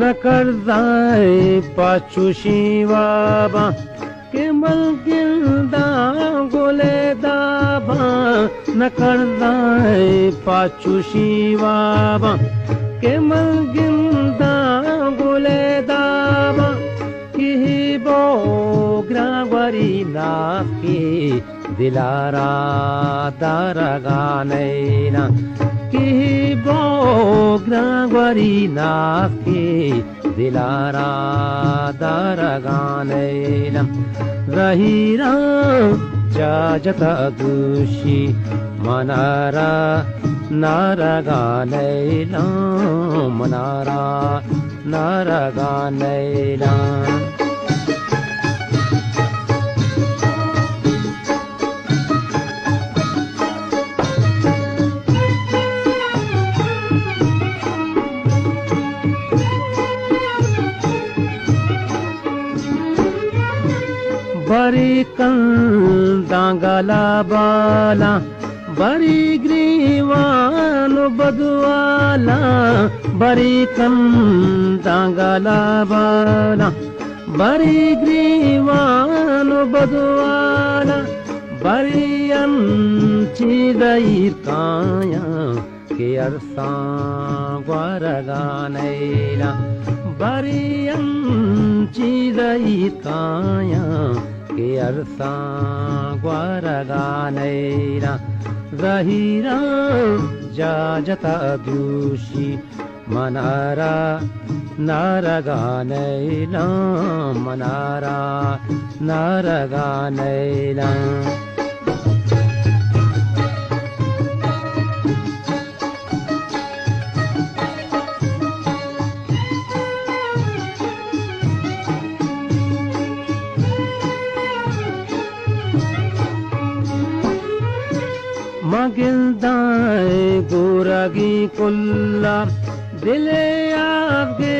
न करदाय पाछू शिवाबा के मलगिंदा गोले दाबा न करदाय पाछू शिवाबा के मलगिंदा गोले दाबा की बो ग्रावरी नाकी दिलारा दारगानैना की बो ग्रावरी नाकी दिलारा दारगानैना रहीरा जाजता दुषी मनारा नारगानैना मनारा नारगानैना बरी कंदांगला बाला बरी ग्रीवान बदवाला बरी कंदांगला बाला बरी ग्रीवान बदवाला बरी अंची दई काया के अरसा ग्वारगानैला बरी अंची दई काया के अरसा ग्वारगानैला रहीरा जाजता दूषी मनारा नारगानैला मनारा नारगानैला मगिलदाय गोरगी कुल्ला दिले आगे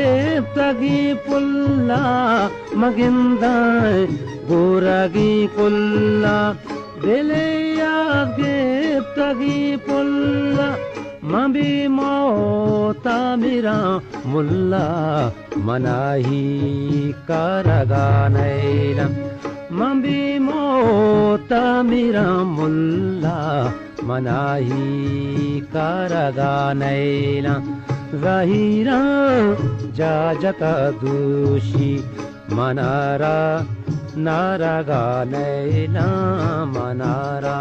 तगी पुल्ला मगिलदाय गोरगी कुल्ला दिले आगे तगी पुल्ला मबी मौता मेरा मुल्ला मनाही करगानैला मबी मौता मेरा मुल्ला मनाही करगानैला रहीरा जाजता दूषी मनारा नारगानैला मनारा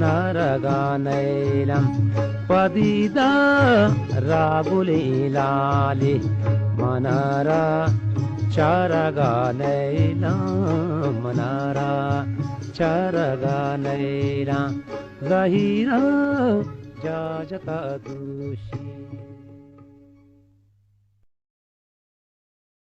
नारगानैला पदीदा रागुले लाले मनारा चारगानैला मनारा चारगानैला रहीरा जाजता दूषी।